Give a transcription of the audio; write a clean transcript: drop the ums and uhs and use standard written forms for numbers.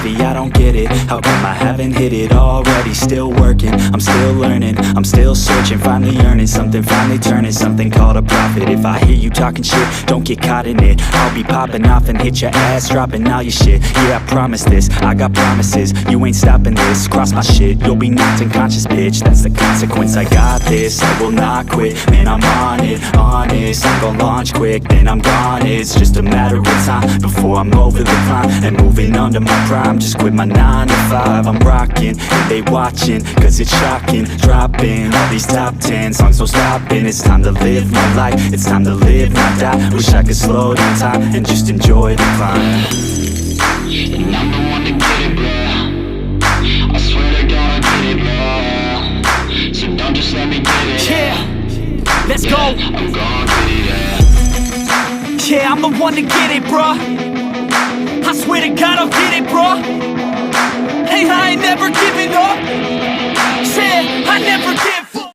heavy, I don't get it. How come I haven't hit it already? Still working, I'm still learning, I'm still searching, finally earning something, finally turning something called a profit. If I hear you talking shit, don't get caught in it. I'll be popping off and hit your ass, dropping all your shit. Yeah, I promise this, I got promises, you ain't stopping this. Cross my shit, you'll be knocked unconscious, bitch. That's the consequence, I got this, I will not quit. Man, I'm on it, honest, I'm gon' launch quick, then I'm gone. It's just a matter of time before I'm over the climb and moving under my prime. Just quit my 9 to 5, I'm rocking, and they watching, cause it's shocking. Dropping all these top 10 songs, no stopping. It's time to live my life, it's time to live, not die. Wish I could slow down time and just enjoy the climb. And I'm the one to get it, bro. I swear to God I get it, bro. So don't just let me get it. Yeah, let's go. I'm gon' get it, yeah, I'm the one to get it, bruh. I swear to God I'll get it, bruh. Hey, I ain't never giving up.